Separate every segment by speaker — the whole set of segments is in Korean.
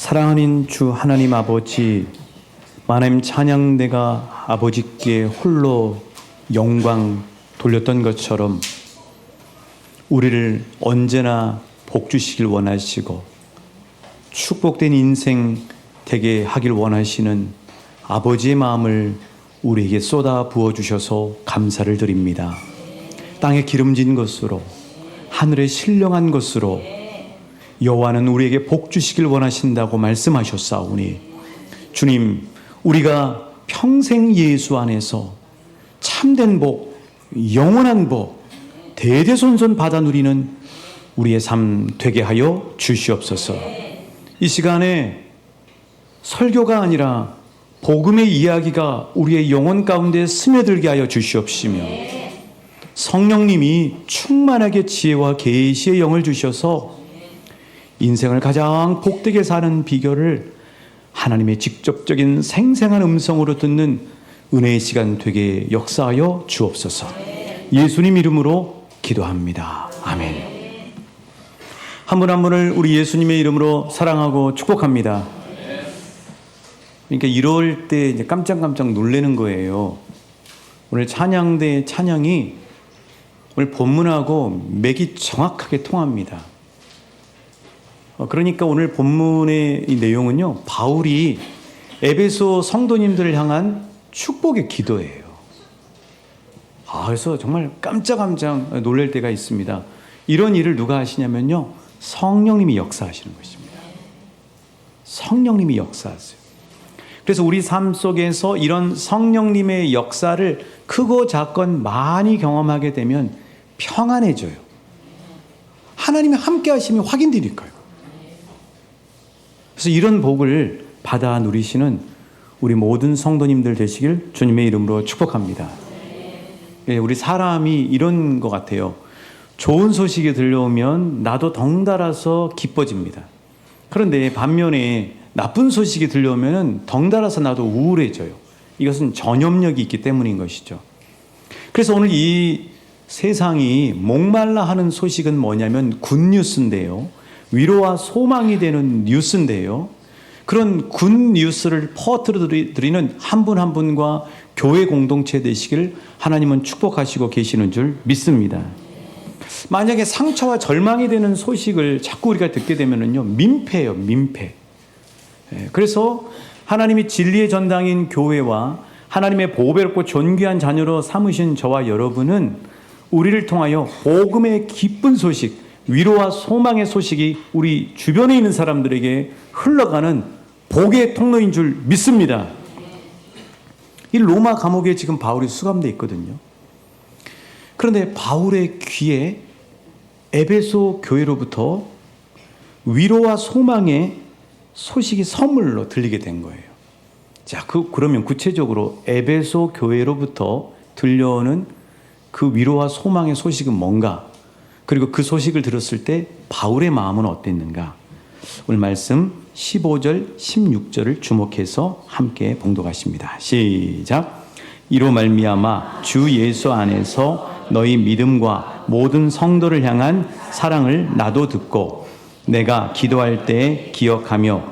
Speaker 1: 사랑하는 주 하나님 아버지, 하나님 찬양대가 아버지께 홀로 영광 돌렸던 것처럼 우리를 언제나 복 주시길 원하시고 축복된 인생 되게 하길 원하시는 아버지의 마음을 우리에게 쏟아 부어주셔서 감사를 드립니다. 땅에 기름진 것으로, 하늘에 신령한 것으로 여호와는 우리에게 복 주시길 원하신다고 말씀하셨사오니, 주님, 우리가 평생 예수 안에서 참된 복, 영원한 복, 대대손손 받아 누리는 우리의 삶 되게 하여 주시옵소서. 이 시간에 설교가 아니라 복음의 이야기가 우리의 영혼 가운데 스며들게 하여 주시옵시며, 성령님이 충만하게 지혜와 계시의 영을 주셔서 인생을 가장 복되게 사는 비결을 하나님의 직접적인 생생한 음성으로 듣는 은혜의 시간 되게 역사하여 주옵소서. 예수님 이름으로 기도합니다. 아멘. 한 분 한 분을 우리 예수님의 이름으로 사랑하고 축복합니다. 그러니까 이럴 때 이제 깜짝깜짝 놀라는 거예요. 오늘 찬양대 찬양이 오늘 본문하고 맥이 정확하게 통합니다. 그러니까 오늘 본문의 이 내용은요, 바울이 에베소 성도님들을 향한 축복의 기도예요. 그래서 정말 깜짝깜짝 놀랄 때가 있습니다. 이런 일을 누가 하시냐면요, 성령님이 역사하시는 것입니다. 성령님이 역사하세요. 그래서 우리 삶 속에서 이런 성령님의 역사를 크고 작건 많이 경험하게 되면 평안해져요. 하나님이 함께 하심이 확인되니까요. 그래서 이런 복을 받아 누리시는 우리 모든 성도님들 되시길 주님의 이름으로 축복합니다. 우리 사람이 이런 것 같아요. 좋은 소식이 들려오면 나도 덩달아서 기뻐집니다. 그런데 반면에 나쁜 소식이 들려오면 덩달아서 나도 우울해져요. 이것은 전염력이 있기 때문인 것이죠. 그래서 오늘 이 세상이 목말라 하는 소식은 뭐냐면 굿뉴스인데요, 위로와 소망이 되는 뉴스인데요, 그런 굿 뉴스를 퍼뜨려 드리는 한 분 한 분과 교회 공동체 되시길 하나님은 축복하시고 계시는 줄 믿습니다. 만약에 상처와 절망이 되는 소식을 자꾸 우리가 듣게 되면요, 민폐예요, 민폐. 그래서 하나님이 진리의 전당인 교회와 하나님의 보배롭고 존귀한 자녀로 삼으신 저와 여러분은 우리를 통하여 복음의 기쁜 소식, 위로와 소망의 소식이 우리 주변에 있는 사람들에게 흘러가는 복의 통로인 줄 믿습니다. 이 로마 감옥에 지금 바울이 수감되어 있거든요. 그런데 바울의 귀에 에베소 교회로부터 위로와 소망의 소식이 선물로 들리게 된 거예요. 자, 그러면 구체적으로 에베소 교회로부터 들려오는 그 위로와 소망의 소식은 뭔가? 그리고 그 소식을 들었을 때 바울의 마음은 어땠는가? 오늘 말씀 15절, 16절을 주목해서 함께 봉독하십니다. 시작. 이로 말미암아 주 예수 안에서 너희 믿음과 모든 성도를 향한 사랑을 나도 듣고 내가 기도할 때 기억하며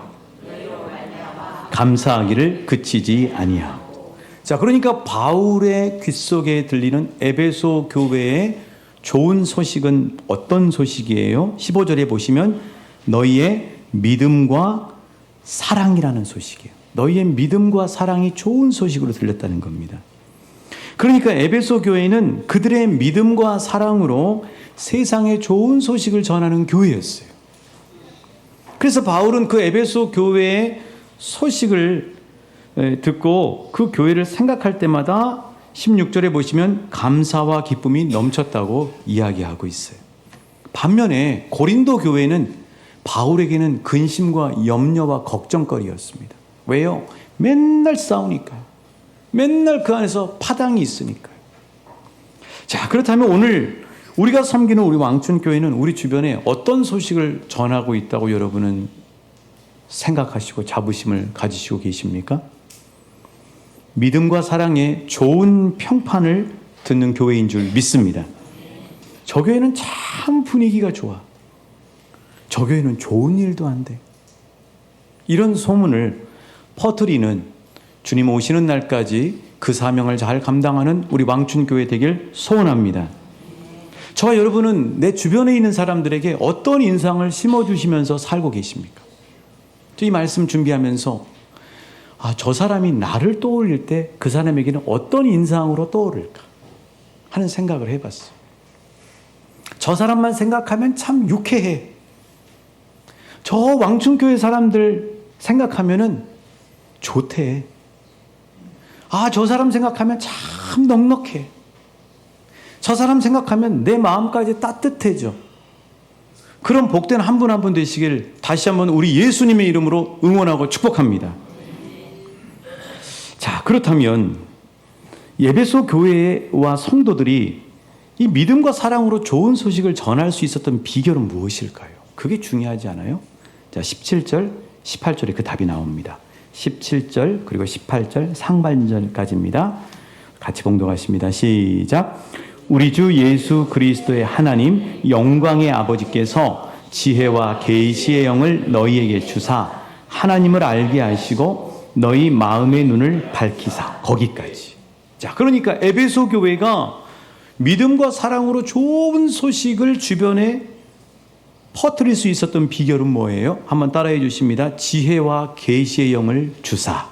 Speaker 1: 감사하기를 그치지 아니하고. 자, 그러니까 바울의 귓속에 들리는 에베소 교회의 좋은 소식은 어떤 소식이에요? 15절에 보시면 너희의 믿음과 사랑이라는 소식이에요. 너희의 믿음과 사랑이 좋은 소식으로 들렸다는 겁니다. 그러니까 에베소 교회는 그들의 믿음과 사랑으로 세상에 좋은 소식을 전하는 교회였어요. 그래서 바울은 그 에베소 교회의 소식을 듣고 그 교회를 생각할 때마다 16절에 보시면 감사와 기쁨이 넘쳤다고 이야기하고 있어요. 반면에 고린도 교회는 바울에게는 근심과 염려와 걱정거리였습니다. 왜요? 맨날 싸우니까요. 맨날 그 안에서 파당이 있으니까요. 자, 그렇다면 오늘 우리가 섬기는 우리 왕춘교회는 우리 주변에 어떤 소식을 전하고 있다고 여러분은 생각하시고 자부심을 가지시고 계십니까? 믿음과 사랑의 좋은 평판을 듣는 교회인 줄 믿습니다. 저 교회는 참 분위기가 좋아. 저 교회는 좋은 일도 안 돼. 이런 소문을 퍼뜨리는 주님 오시는 날까지 그 사명을 잘 감당하는 우리 왕춘교회 되길 소원합니다. 저와 여러분은 내 주변에 있는 사람들에게 어떤 인상을 심어주시면서 살고 계십니까? 이 말씀 준비하면서 저 사람이 나를 떠올릴 때 그 사람에게는 어떤 인상으로 떠오를까 하는 생각을 해봤어요. 저 사람만 생각하면 참 유쾌해. 저 왕춘교회 사람들 생각하면은 좋대. 저 사람 생각하면 참 넉넉해. 저 사람 생각하면 내 마음까지 따뜻해져. 그런 복된 한 분 한 분 되시길 다시 한번 우리 예수님의 이름으로 응원하고 축복합니다. 자, 그렇다면 에베소 교회와 성도들이 이 믿음과 사랑으로 좋은 소식을 전할 수 있었던 비결은 무엇일까요? 그게 중요하지 않아요? 자, 17절, 18절에 그 답이 나옵니다. 17절 그리고 18절 상반절까지입니다. 같이 봉독하십니다. 시작. 우리 주 예수 그리스도의 하나님 영광의 아버지께서 지혜와 계시의 영을 너희에게 주사 하나님을 알게 하시고 너희 마음의 눈을 밝히사. 거기까지. 자, 그러니까 에베소 교회가 믿음과 사랑으로 좋은 소식을 주변에 퍼뜨릴 수 있었던 비결은 뭐예요? 한번 따라해 주십니다. 지혜와 계시의 영을 주사.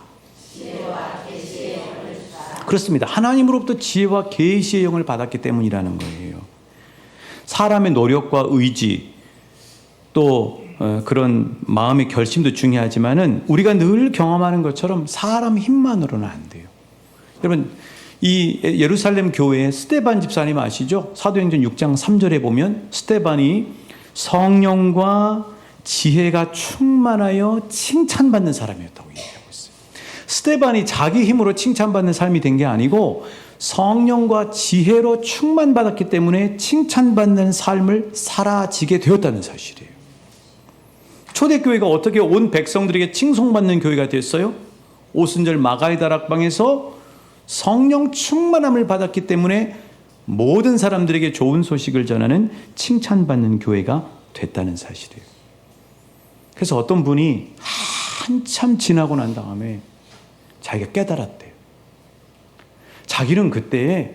Speaker 1: 그렇습니다. 하나님으로부터 지혜와 계시의 영을 받았기 때문이라는 거예요. 사람의 노력과 의지 또 그런 마음의 결심도 중요하지만은 우리가 늘 경험하는 것처럼 사람 힘만으로는 안 돼요. 여러분, 이 예루살렘 교회의 스데반 집사님 아시죠? 사도행전 6장 3절에 보면 스데반이 성령과 지혜가 충만하여 칭찬받는 사람이었다고 얘기하고 있어요. 스데반이 자기 힘으로 칭찬받는 삶이 된 게 아니고 성령과 지혜로 충만받았기 때문에 칭찬받는 삶을 살아지게 되었다는 사실이에요. 초대교회가 어떻게 온 백성들에게 칭송받는 교회가 됐어요? 오순절 마가의 다락방에서 성령 충만함을 받았기 때문에 모든 사람들에게 좋은 소식을 전하는 칭찬받는 교회가 됐다는 사실이에요. 그래서 어떤 분이 한참 지나고 난 다음에 자기가 깨달았대요. 자기는 그때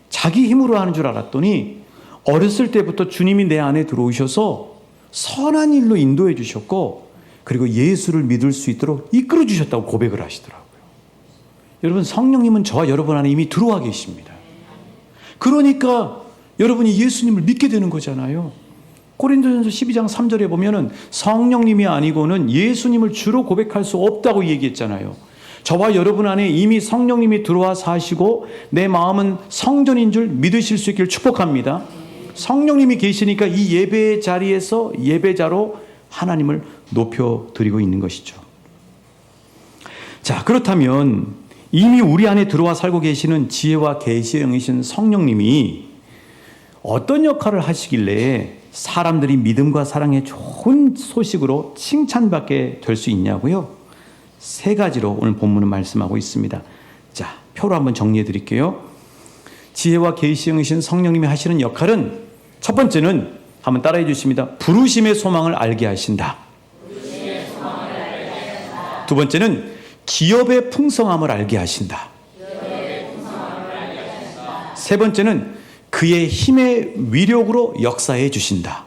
Speaker 1: 자기 힘으로 하는 줄 알았더니 어렸을 때부터 주님이 내 안에 들어오셔서 선한 일로 인도해 주셨고 그리고 예수를 믿을 수 있도록 이끌어 주셨다고 고백을 하시더라고요. 여러분, 성령님은 저와 여러분 안에 이미 들어와 계십니다. 그러니까 여러분이 예수님을 믿게 되는 거잖아요. 고린도전서 12장 3절에 보면은 성령님이 아니고는 예수님을 주로 고백할 수 없다고 얘기했잖아요. 저와 여러분 안에 이미 성령님이 들어와 사시고 내 마음은 성전인 줄 믿으실 수 있기를 축복합니다. 성령님이 계시니까 이 예배의 자리에서 예배자로 하나님을 높여드리고 있는 것이죠. 자, 그렇다면 이미 우리 안에 들어와 살고 계시는 지혜와 계시의 영이신 성령님이 어떤 역할을 하시길래 사람들이 믿음과 사랑의 좋은 소식으로 칭찬받게 될 수 있냐고요? 3가지로 오늘 본문은 말씀하고 있습니다. 자, 표로 한번 정리해 드릴게요. 지혜와 계시의 영이신 성령님이 하시는 역할은 첫 번째는 한번 따라해 주십니다. 부르심의 소망을 알게 하신다. 두 번째는 기업의 풍성함을 알게 하신다. 세 번째는 그의 힘의 위력으로 역사해 주신다.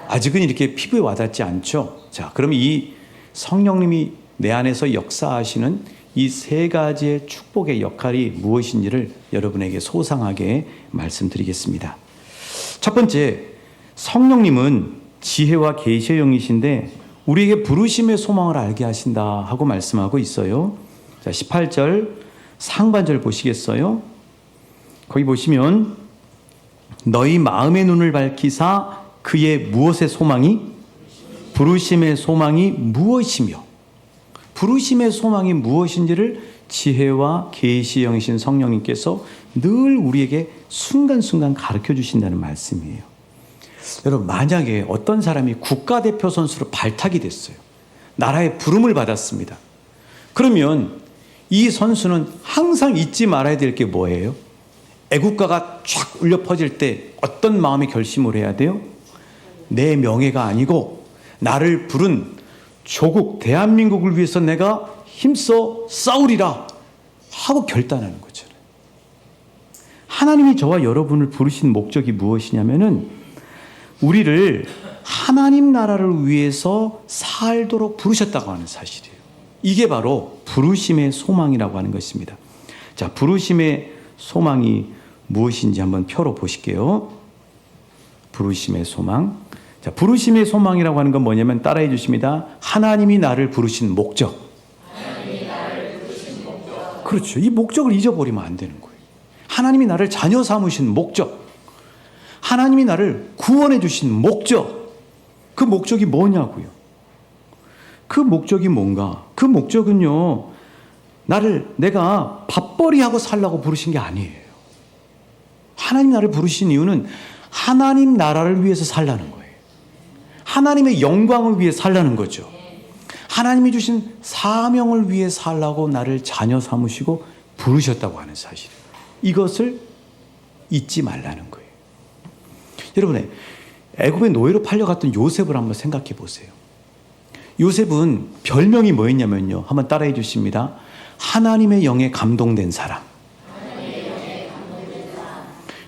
Speaker 1: 아직은 이렇게 피부에 와닿지 않죠? 자, 그럼 이 성령님이 내 안에서 역사하시는 이 3가지의 축복의 역할이 무엇인지를 여러분에게 소상하게 말씀드리겠습니다. 첫 번째, 성령님은 지혜와 계시의 영이신데 우리에게 부르심의 소망을 알게 하신다 하고 말씀하고 있어요. 자, 18절 상반절 보시겠어요? 거기 보시면 너희 마음의 눈을 밝히사 그의 무엇의 소망이? 부르심의 소망이 무엇이며 부르심의 소망이 무엇인지를 지혜와 계시의 영이신 성령님께서 늘 우리에게 순간순간 가르쳐 주신다는 말씀이에요. 여러분, 만약에 어떤 사람이 국가대표 선수로 발탁이 됐어요. 나라의 부름을 받았습니다. 그러면 이 선수는 항상 잊지 말아야 될 게 뭐예요? 애국가가 쫙 울려 퍼질 때 어떤 마음의 결심을 해야 돼요? 내 명예가 아니고 나를 부른 조국 대한민국을 위해서 내가 힘써 싸우리라 하고 결단하는 거잖아요. 하나님이 저와 여러분을 부르신 목적이 무엇이냐면은 우리를 하나님 나라를 위해서 살도록 부르셨다고 하는 사실이에요. 이게 바로 부르심의 소망이라고 하는 것입니다. 자, 부르심의 소망이 무엇인지 한번 펴로 보실게요. 부르심의 소망. 자, 부르심의 소망이라고 하는 건 뭐냐면 따라해 주십니다. 하나님이 나를 부르신 목적. 그렇죠. 이 목적을 잊어버리면 안 되는 거예요. 하나님이 나를 자녀 삼으신 목적. 하나님이 나를 구원해 주신 목적. 그 목적이 뭐냐고요. 그 목적이 뭔가? 그 목적은요, 내가 밥벌이하고 살라고 부르신 게 아니에요. 하나님 나를 부르신 이유는 하나님 나라를 위해서 살라는 거예요. 하나님의 영광을 위해 살라는 거죠. 하나님이 주신 사명을 위해 살라고 나를 자녀 삼으시고 부르셨다고 하는 사실이에요. 이것을 잊지 말라는 거예요. 여러분, 애굽의 노예로 팔려갔던 요셉을 한번 생각해 보세요. 요셉은 별명이 뭐였냐면요. 한번 따라해 주십니다. 하나님의 영에 감동된 사람.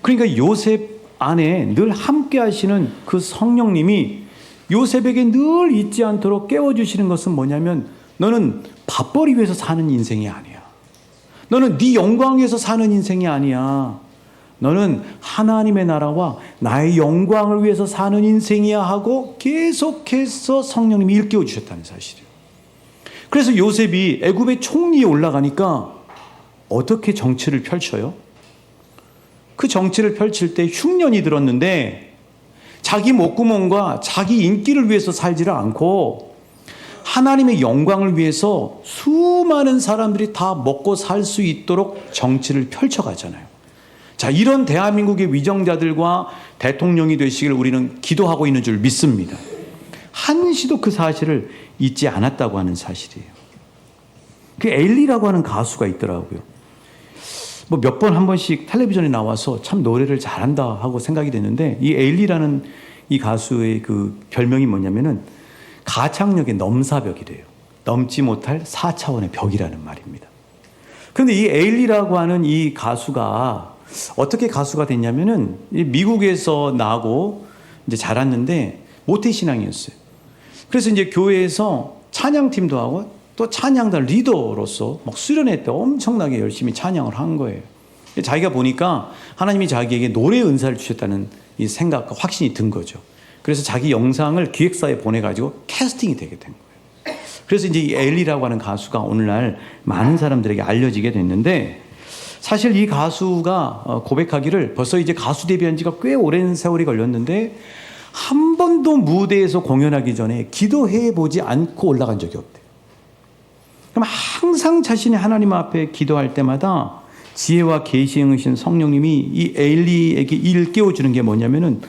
Speaker 1: 그러니까 요셉 안에 늘 함께 하시는 그 성령님이 요셉에게 늘 잊지 않도록 깨워주시는 것은 뭐냐면 너는 밥벌이 위해서 사는 인생이 아니야. 너는 네 영광 위해서 사는 인생이 아니야. 너는 하나님의 나라와 나의 영광을 위해서 사는 인생이야 하고 계속해서 성령님이 일깨워 주셨다는 사실이에요. 그래서 요셉이 애굽의 총리에 올라가니까 어떻게 정치를 펼쳐요? 그 정치를 펼칠 때 흉년이 들었는데 자기 목구멍과 자기 인기를 위해서 살지를 않고 하나님의 영광을 위해서 수많은 사람들이 다 먹고 살 수 있도록 정치를 펼쳐가잖아요. 자, 이런 대한민국의 위정자들과 대통령이 되시길 우리는 기도하고 있는 줄 믿습니다. 한시도 그 사실을 잊지 않았다고 하는 사실이에요. 그 엘리라고 하는 가수가 있더라고요. 뭐 몇 번 한 번씩 텔레비전에 나와서 참 노래를 잘한다 하고 생각이 됐는데 이 엘리라는 이 가수의 그 별명이 뭐냐면은 가창력의 넘사벽이래요. 넘지 못할 4차원의 벽이라는 말입니다. 그런데 이 엘리라고 하는 이 가수가 어떻게 가수가 됐냐면은 미국에서 나고 이제 자랐는데 모태신앙이었어요. 그래서 이제 교회에서 찬양팀도 하고 또 찬양단 리더로서 막 수련회 때 엄청나게 열심히 찬양을 한 거예요. 자기가 보니까 하나님이 자기에게 노래 은사를 주셨다는 이 생각과 확신이 든 거죠. 그래서 자기 영상을 기획사에 보내가지고 캐스팅이 되게 된 거예요. 그래서 이제 이 엘리라고 하는 가수가 오늘날 많은 사람들에게 알려지게 됐는데 사실 이 가수가 고백하기를 벌써 이제 가수 데뷔한 지가 꽤 오랜 세월이 걸렸는데 한 번도 무대에서 공연하기 전에 기도해 보지 않고 올라간 적이 없대요. 그럼 항상 자신이 하나님 앞에 기도할 때마다 지혜와 계시에 응하신 성령님이 이 엘리에게 일깨워주는 게 뭐냐면은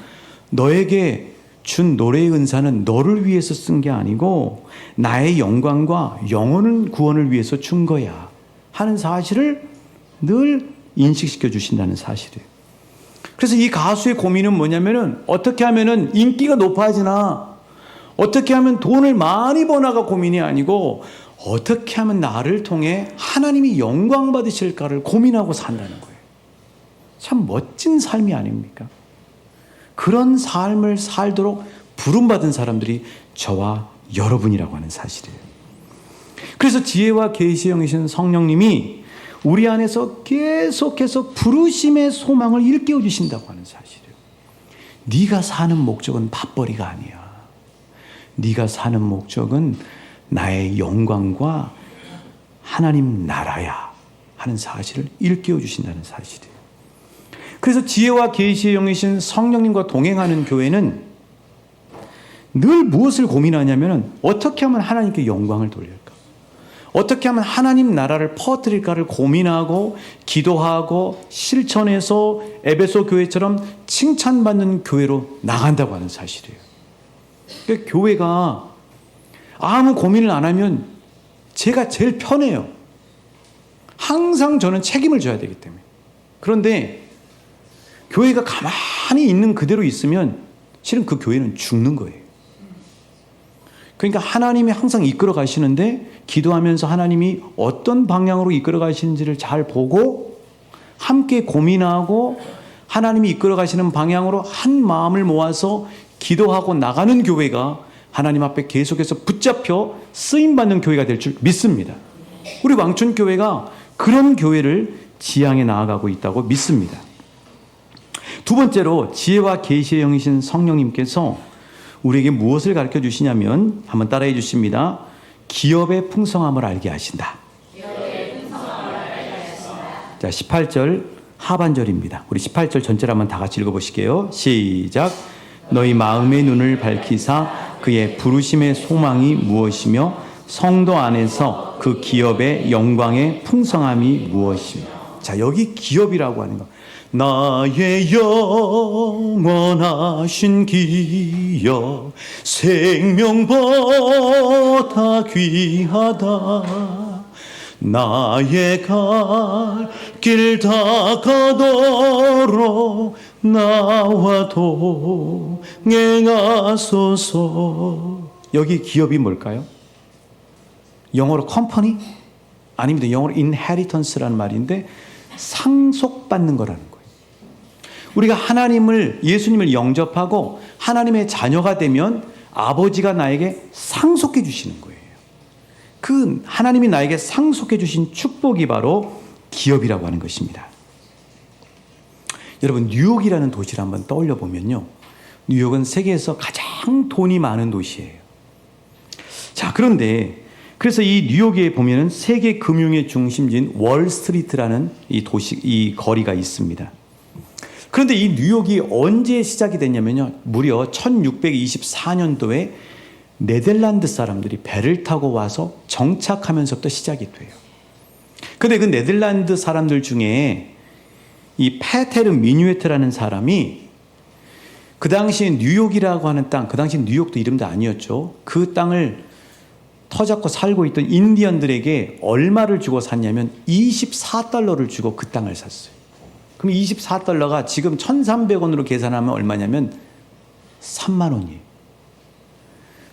Speaker 1: 너에게 준 노래의 은사는 너를 위해서 쓴 게 아니고 나의 영광과 영원한 구원을 위해서 준 거야 하는 사실을 늘 인식시켜 주신다는 사실이에요. 그래서 이 가수의 고민은 뭐냐면은 어떻게 하면은 인기가 높아지나 어떻게 하면 돈을 많이 버나가 고민이 아니고 어떻게 하면 나를 통해 하나님이 영광 받으실까를 고민하고 산다는 거예요. 참 멋진 삶이 아닙니까? 그런 삶을 살도록 부름받은 사람들이 저와 여러분이라고 하는 사실이에요. 그래서 지혜와 계시의 영이신 성령님이 우리 안에서 계속해서 부르심의 소망을 일깨워 주신다고 하는 사실이에요. 네가 사는 목적은 밥벌이가 아니야. 네가 사는 목적은 나의 영광과 하나님 나라야 하는 사실을 일깨워 주신다는 사실이에요. 그래서 지혜와 계시의 영이신 성령님과 동행하는 교회는 늘 무엇을 고민하냐면 어떻게 하면 하나님께 영광을 돌릴까? 어떻게 하면 하나님 나라를 퍼뜨릴까를 고민하고 기도하고 실천해서 에베소 교회처럼 칭찬받는 교회로 나간다고 하는 사실이에요. 그러니까 교회가 아무 고민을 안 하면 제가 제일 편해요. 항상 저는 책임을 져야 되기 때문에. 그런데 교회가 가만히 있는 그대로 있으면 실은 그 교회는 죽는 거예요. 그러니까 하나님이 항상 이끌어 가시는데 기도하면서 하나님이 어떤 방향으로 이끌어 가시는지를 잘 보고 함께 고민하고 하나님이 이끌어 가시는 방향으로 한 마음을 모아서 기도하고 나가는 교회가 하나님 앞에 계속해서 붙잡혀 쓰임받는 교회가 될 줄 믿습니다. 우리 왕촌교회가 그런 교회를 지향해 나아가고 있다고 믿습니다. 두 번째로 지혜와 계시의 영이신 성령님께서 우리에게 무엇을 가르쳐 주시냐면 한번 따라해 주십니다. 기업의 풍성함을 알게 하신다. 자, 18절 하반절입니다. 우리 18절 전체를 한번 다 같이 읽어보실게요. 시작. 너희 마음의 눈을 밝히사 그의 부르심의 소망이 무엇이며 성도 안에서 그 기업의 영광의 풍성함이 무엇이며. 자, 여기 기업이라고 하는 거. 나의 영원하신 기업 생명보다 귀하다. 나의 갈 길 다가도록 나와 동행하소서. 여기 기업이 뭘까요? 영어로 컴퍼니? 아닙니다. 영어로 inheritance라는 말인데 상속받는 거라는 거예요. 우리가 하나님을, 예수님을 영접하고 하나님의 자녀가 되면 아버지가 나에게 상속해 주시는 거예요. 그 하나님이 나에게 상속해 주신 축복이 바로 기업이라고 하는 것입니다. 여러분, 뉴욕이라는 도시를 한번 떠올려 보면요. 뉴욕은 세계에서 가장 돈이 많은 도시예요. 자, 그런데 그래서 이 뉴욕에 보면은 세계 금융의 중심지인 월스트리트라는 이 도시, 이 거리가 있습니다. 그런데 이 뉴욕이 언제 시작이 됐냐면요. 무려 1624년도에 네덜란드 사람들이 배를 타고 와서 정착하면서부터 시작이 돼요. 근데 그 네덜란드 사람들 중에 이 페테르 미뉴에트라는 사람이 그 당시에 뉴욕이라고 하는 땅, 그 당시 뉴욕도 이름도 아니었죠. 그 땅을 터잡고 살고 있던 인디언들에게 얼마를 주고 샀냐면 24달러를 주고 그 땅을 샀어요. 그럼 24달러가 지금 1,300원으로 계산하면 얼마냐면 3만 원이에요.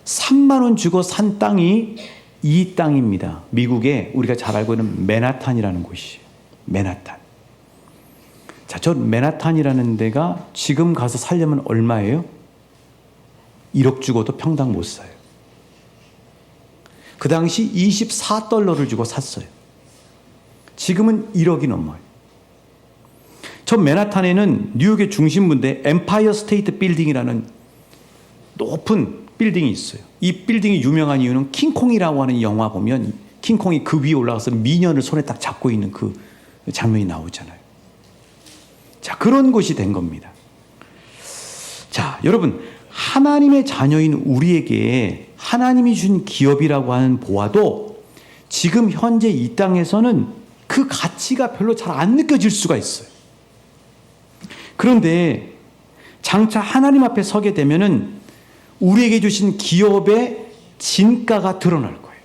Speaker 1: 3만 원 주고 산 땅이 이 땅입니다. 미국에 우리가 잘 알고 있는 맨하탄이라는 곳이에요. 맨하탄. 자, 저 맨하탄이라는 데가 지금 가서 살려면 얼마예요? 1억 주고도 평당 못 사요. 그 당시 24달러를 주고 샀어요. 지금은 1억이 넘어요. 저 맨하탄에는 뉴욕의 중심부인데 엠파이어 스테이트 빌딩이라는 높은 빌딩이 있어요. 이 빌딩이 유명한 이유는 킹콩이라고 하는 영화 보면 킹콩이 그 위에 올라가서 미녀를 손에 딱 잡고 있는 그 장면이 나오잖아요. 자, 그런 곳이 된 겁니다. 자, 여러분, 하나님의 자녀인 우리에게 하나님이 준 기업이라고 하는 보아도 지금 현재 이 땅에서는 그 가치가 별로 잘 안 느껴질 수가 있어요. 그런데 장차 하나님 앞에 서게 되면은 우리에게 주신 기업의 진가가 드러날 거예요.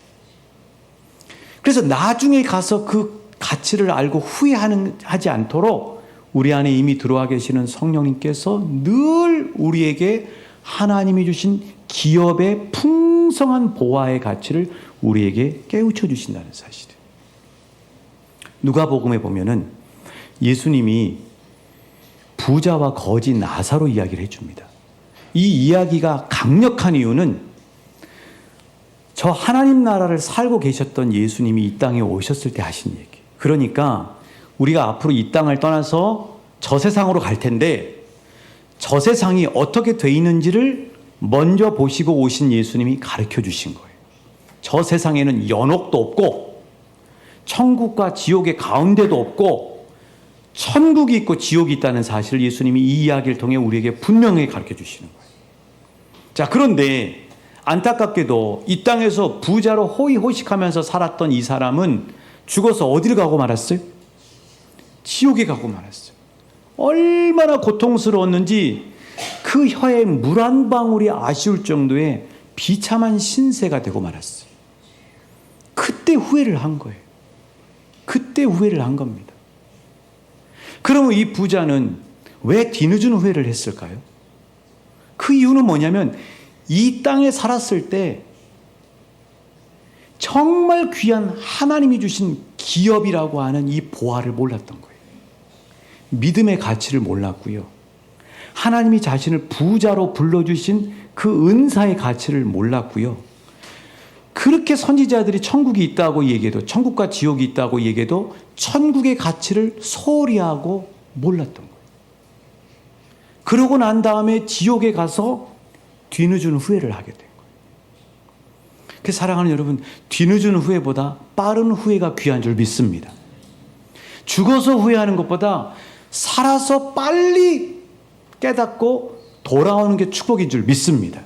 Speaker 1: 그래서 나중에 가서 그 가치를 알고 후회하지 않도록 우리 안에 이미 들어와 계시는 성령님께서 늘 우리에게 하나님이 주신 기업의 풍성한 보화의 가치를 우리에게 깨우쳐 주신다는 사실이에요. 누가복음에 보면은 예수님이 부자와 거지 나사로 이야기를 해줍니다. 이 이야기가 강력한 이유는 저 하나님 나라를 살고 계셨던 예수님이 이 땅에 오셨을 때 하신 얘기. 그러니까 우리가 앞으로 이 땅을 떠나서 저 세상으로 갈 텐데 저 세상이 어떻게 돼 있는지를 먼저 보시고 오신 예수님이 가르쳐 주신 거예요. 저 세상에는 연옥도 없고 천국과 지옥의 가운데도 없고 천국이 있고 지옥이 있다는 사실을 예수님이 이 이야기를 통해 우리에게 분명히 가르쳐 주시는 거예요. 자, 그런데 안타깝게도 이 땅에서 부자로 호의호식하면서 살았던 이 사람은 죽어서 어디를 가고 말았어요? 지옥에 가고 말았어요. 얼마나 고통스러웠는지 그 혀에 물 한 방울이 아쉬울 정도의 비참한 신세가 되고 말았어요. 그때 후회를 한 거예요. 그때 후회를 한 겁니다. 그러면 이 부자는 왜 뒤늦은 후회를 했을까요? 그 이유는 뭐냐면 이 땅에 살았을 때 정말 귀한 하나님이 주신 기업이라고 하는 이 보화를 몰랐던 거예요. 믿음의 가치를 몰랐고요. 하나님이 자신을 부자로 불러주신 그 은사의 가치를 몰랐고요. 그렇게 선지자들이 천국이 있다고 얘기해도, 천국과 지옥이 있다고 얘기해도 천국의 가치를 소홀히 하고 몰랐던 거예요. 그러고 난 다음에 지옥에 가서 뒤늦은 후회를 하게 된 거예요. 그 사랑하는 여러분, 뒤늦은 후회보다 빠른 후회가 귀한 줄 믿습니다. 죽어서 후회하는 것보다 살아서 빨리 깨닫고 돌아오는 게 축복인 줄 믿습니다.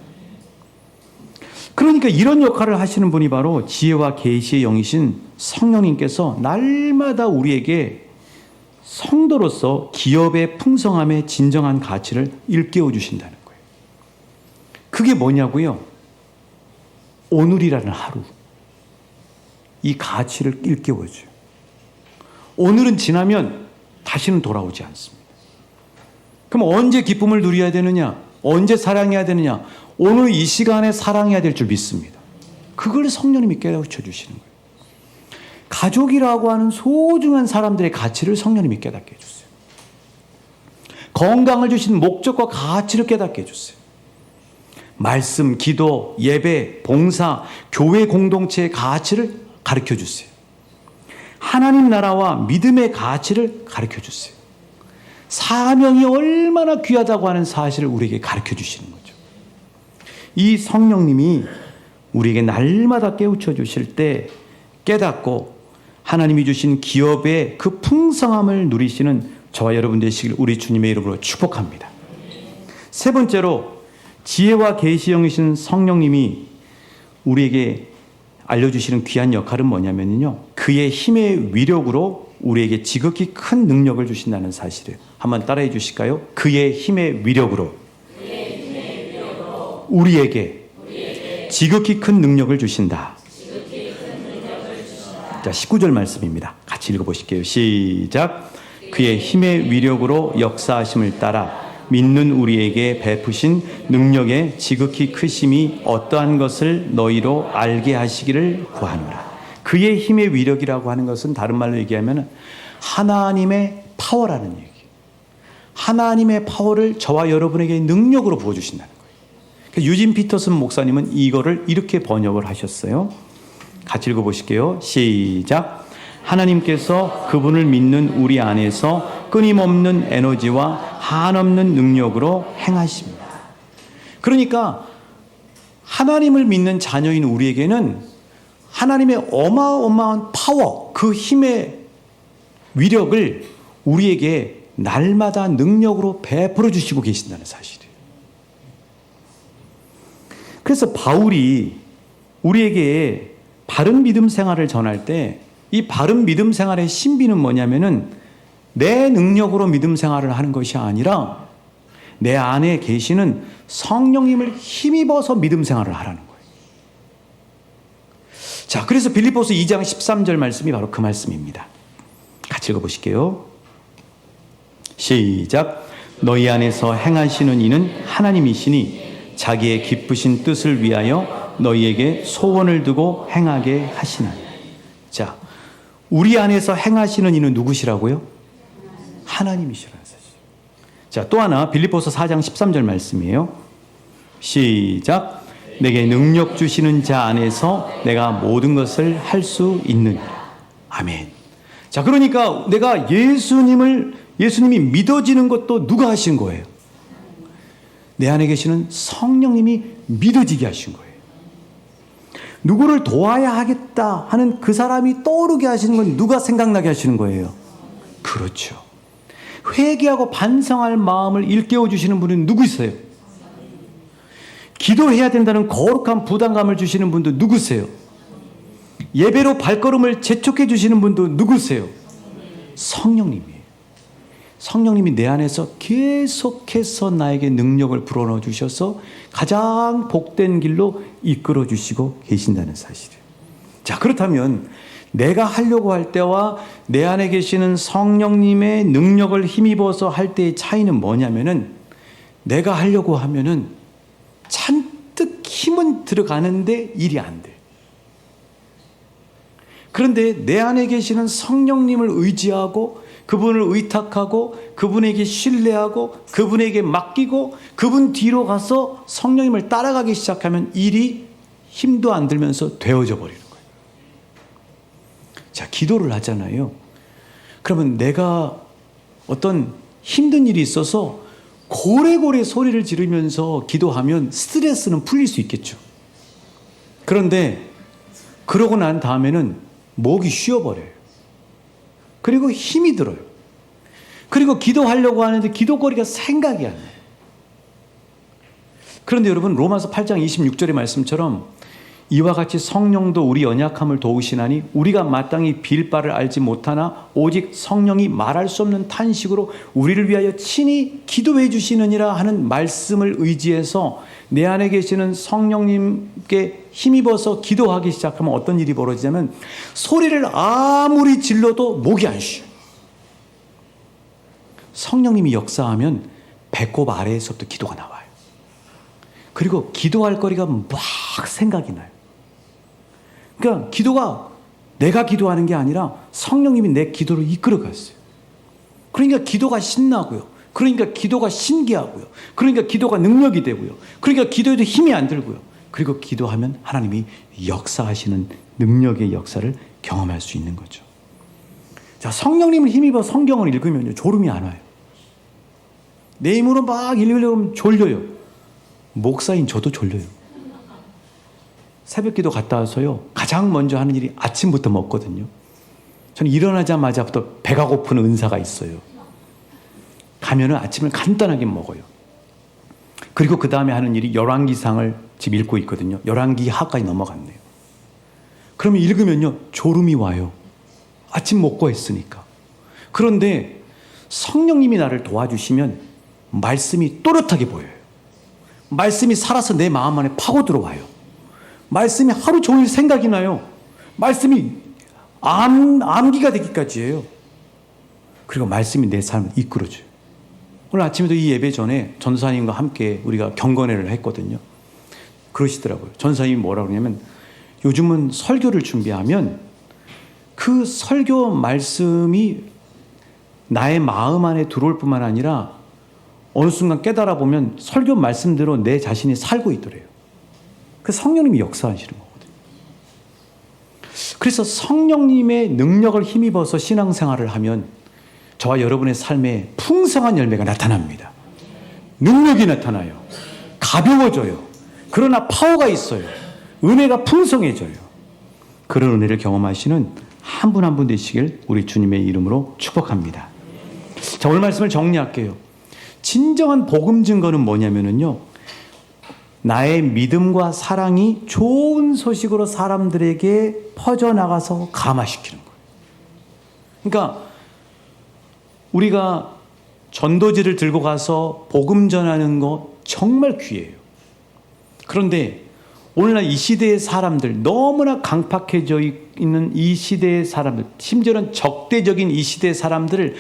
Speaker 1: 그러니까 이런 역할을 하시는 분이 바로 지혜와 계시의 영이신 성령님께서 날마다 우리에게 성도로서 기업의 풍성함의 진정한 가치를 일깨워 주신다는 거예요. 그게 뭐냐고요? 오늘이라는 하루, 이 가치를 일깨워줘요. 오늘은 지나면 다시는 돌아오지 않습니다. 그럼 언제 기쁨을 누려야 되느냐? 언제 사랑해야 되느냐? 오늘 이 시간에 사랑해야 될 줄 믿습니다. 그걸 성령님이 깨우쳐 주시는 거예요. 가족이라고 하는 소중한 사람들의 가치를 성령님이 깨닫게 해주세요. 건강을 주신 목적과 가치를 깨닫게 해주세요. 말씀, 기도, 예배, 봉사, 교회 공동체의 가치를 가르쳐 주세요. 하나님 나라와 믿음의 가치를 가르쳐 주세요. 사명이 얼마나 귀하다고 하는 사실을 우리에게 가르쳐 주시는 거죠. 이 성령님이 우리에게 날마다 깨우쳐 주실 때 깨닫고 하나님이 주신 기업의 그 풍성함을 누리시는 저와 여러분 되시길 우리 주님의 이름으로 축복합니다. 세 번째로 지혜와 계시 영이신 성령님이 우리에게 알려주시는 귀한 역할은 뭐냐면요, 그의 힘의 위력으로 우리에게 지극히 큰 능력을 주신다는 사실을 한번 따라해 주실까요? 그의 힘의 위력으로 우리에게 지극히 큰 능력을 주신다. 자, 19절 말씀입니다. 같이 읽어보실게요. 시작. 그의 힘의 위력으로 역사하심을 따라 믿는 우리에게 베푸신 능력의 지극히 크심이 어떠한 것을 너희로 알게 하시기를 구하노라. 그의 힘의 위력이라고 하는 것은 다른 말로 얘기하면 하나님의 파워라는 얘기예요. 하나님의 파워를 저와 여러분에게 능력으로 부어주신다는 거예요. 유진 피터슨 목사님은 이거를 이렇게 번역을 하셨어요. 같이 읽어보실게요. 시작. 하나님께서 그분을 믿는 우리 안에서 끊임없는 에너지와 한없는 능력으로 행하십니다. 그러니까 하나님을 믿는 자녀인 우리에게는 하나님의 어마어마한 파워, 그 힘의 위력을 우리에게 날마다 능력으로 베풀어 주시고 계신다는 사실이에요. 그래서 바울이 우리에게 바른 믿음 생활을 전할 때 이 바른 믿음 생활의 신비는 뭐냐면은 내 능력으로 믿음 생활을 하는 것이 아니라 내 안에 계시는 성령님을 힘입어서 믿음 생활을 하라는 거예요. 자, 그래서 빌립보서 2장 13절 말씀이 바로 그 말씀입니다. 같이 읽어보실게요. 시작. 너희 안에서 행하시는 이는 하나님이시니 자기의 기쁘신 뜻을 위하여 너희에게 소원을 두고 행하게 하시나니. 자, 우리 안에서 행하시는 이는 누구시라고요? 하나님이시라는 사실. 자, 또 하나 빌립보서 4장 13절 말씀이에요. 시작. 내게 능력 주시는 자 안에서 내가 모든 것을 할 수 있느니라. 아멘. 자, 그러니까 내가 예수님이 믿어지는 것도 누가 하신 거예요? 내 안에 계시는 성령님이 믿어지게 하신 거예요. 누구를 도와야 하겠다 하는 그 사람이 떠오르게 하시는 건 누가 생각나게 하시는 거예요? 그렇죠. 회개하고 반성할 마음을 일깨워 주시는 분은 누구세요? 기도해야 된다는 거룩한 부담감을 주시는 분도 누구세요? 예배로 발걸음을 재촉해 주시는 분도 누구세요? 성령님이에요. 성령님이 내 안에서 계속해서 나에게 능력을 불어넣어 주셔서 가장 복된 길로 이끌어 주시고 계신다는 사실이에요. 자, 그렇다면 내가 하려고 할 때와 내 안에 계시는 성령님의 능력을 힘입어서 할 때의 차이는 뭐냐면은 내가 하려고 하면은 잔뜩 힘은 들어가는데 일이 안 돼. 그런데 내 안에 계시는 성령님을 의지하고 그분을 의탁하고 그분에게 신뢰하고 그분에게 맡기고 그분 뒤로 가서 성령님을 따라가기 시작하면 일이 힘도 안 들면서 되어져 버리는 거예요. 자, 기도를 하잖아요. 그러면 내가 어떤 힘든 일이 있어서 고래고래 소리를 지르면서 기도하면 스트레스는 풀릴 수 있겠죠. 그런데 그러고 난 다음에는 목이 쉬어버려요. 그리고 힘이 들어요. 그리고 기도하려고 하는데 기도거리가 생각이 안 나요. 그런데 여러분, 로마서 8장 26절의 말씀처럼 이와 같이 성령도 우리 연약함을 도우시나니 우리가 마땅히 빌 바를 알지 못하나 오직 성령이 말할 수 없는 탄식으로 우리를 위하여 친히 기도해 주시느니라 하는 말씀을 의지해서 내 안에 계시는 성령님께 힘입어서 기도하기 시작하면 어떤 일이 벌어지냐면 소리를 아무리 질러도 목이 안 쉬어요. 성령님이 역사하면 배꼽 아래에서부터 기도가 나와요. 그리고 기도할 거리가 막 생각이 나요. 그러니까 기도가 내가 기도하는 게 아니라 성령님이 내 기도를 이끌어 갔어요. 그러니까 기도가 신나고요. 그러니까 기도가 신기하고요. 그러니까 기도가 능력이 되고요. 그러니까 기도에도 힘이 안 들고요. 그리고 기도하면 하나님이 역사하시는 능력의 역사를 경험할 수 있는 거죠. 자, 성령님을 힘입어 성경을 읽으면요, 졸음이 안 와요. 내 힘으로 막 읽으려고 하면 졸려요. 목사인 저도 졸려요. 새벽 기도 갔다 와서요, 가장 먼저 하는 일이 아침부터 먹거든요. 저는 일어나자마자부터 배가 고픈 은사가 있어요. 가면은 아침을 간단하게 먹어요. 그리고 그 다음에 하는 일이 열왕기상을 지금 읽고 있거든요. 열왕기 하까지 넘어갔네요. 그러면 읽으면요, 졸음이 와요. 아침 먹고 했으니까. 그런데 성령님이 나를 도와주시면 말씀이 또렷하게 보여요. 말씀이 살아서 내 마음 안에 파고 들어와요. 말씀이 하루 종일 생각이 나요. 말씀이 암기가 되기까지 해요. 그리고 말씀이 내 삶을 이끌어줘요. 오늘 아침에도 이 예배 전에 전사님과 함께 우리가 경건회를 했거든요. 그러시더라고요. 전사님이 뭐라고 그러냐면 요즘은 설교를 준비하면 그 설교 말씀이 나의 마음 안에 들어올 뿐만 아니라 어느 순간 깨달아 보면 설교 말씀대로 내 자신이 살고 있더래요. 그 성령님이 역사하시는 거거든요. 그래서 성령님의 능력을 힘입어서 신앙생활을 하면 저와 여러분의 삶에 풍성한 열매가 나타납니다. 능력이 나타나요. 가벼워져요. 그러나 파워가 있어요. 은혜가 풍성해져요. 그런 은혜를 경험하시는 한 분 한 분 되시길 우리 주님의 이름으로 축복합니다. 자, 오늘 말씀을 정리할게요. 진정한 복음 증거는 뭐냐면요, 나의 믿음과 사랑이 좋은 소식으로 사람들에게 퍼져나가서 감화시키는 거예요. 그러니까 우리가 전도지를 들고 가서 복음 전하는 거 정말 귀해요. 그런데 오늘날 이 시대의 사람들, 너무나 강팍해져 있는 이 시대의 사람들, 심지어는 적대적인 이 시대의 사람들을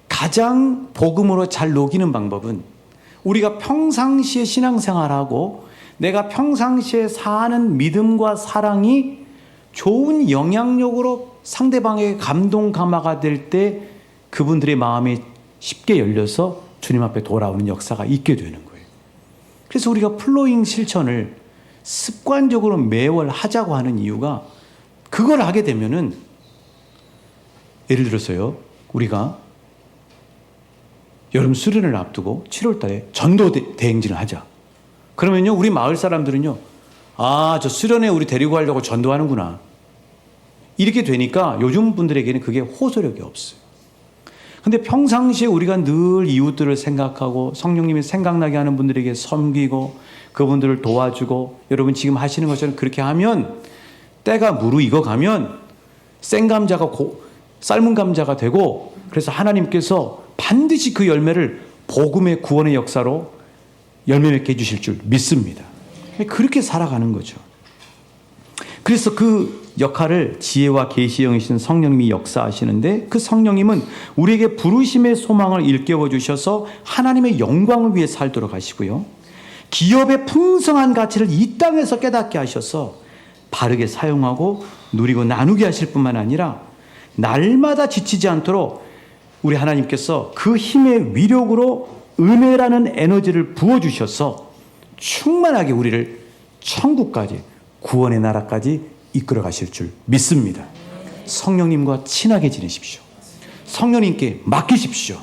Speaker 1: 가장 복음으로 잘 녹이는 방법은 우리가 평상시에 신앙생활하고 내가 평상시에 사는 믿음과 사랑이 좋은 영향력으로 상대방에게 감동 감화가 될 때 그분들의 마음이 쉽게 열려서 주님 앞에 돌아오는 역사가 있게 되는 거예요. 그래서 우리가 플로잉 실천을 습관적으로 매월 하자고 하는 이유가, 그걸 하게 되면은 예를 들어서요, 우리가 여름 수련을 앞두고 7월 달에 전도 대행진을 하자. 그러면요, 우리 마을 사람들은요, 아, 저 수련회 우리 데리고 가려고 전도하는구나. 이렇게 되니까 요즘 분들에게는 그게 호소력이 없어요. 근데 평상시에 우리가 늘 이웃들을 생각하고 성령님이 생각나게 하는 분들에게 섬기고 그분들을 도와주고, 여러분 지금 하시는 것처럼 그렇게 하면 때가 무르익어 가면 생감자가 삶은 감자가 되고, 그래서 하나님께서 반드시 그 열매를 복음의 구원의 역사로 열매 맺게 해주실 줄 믿습니다. 그렇게 살아가는 거죠. 그래서 그 역할을 지혜와 계시의 영이신 성령님이 역사하시는데, 그 성령님은 우리에게 부르심의 소망을 일깨워 주셔서 하나님의 영광을 위해 살도록 하시고요, 기업의 풍성한 가치를 이 땅에서 깨닫게 하셔서 바르게 사용하고 누리고 나누게 하실 뿐만 아니라 날마다 지치지 않도록 우리 하나님께서 그 힘의 위력으로 은혜라는 에너지를 부어주셔서 충만하게 우리를 천국까지, 구원의 나라까지 이끌어 가실 줄 믿습니다. 성령님과 친하게 지내십시오. 성령님께 맡기십시오.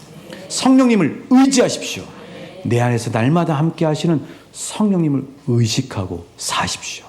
Speaker 1: 성령님을 의지하십시오. 내 안에서 날마다 함께 하시는 성령님을 의식하고 사십시오.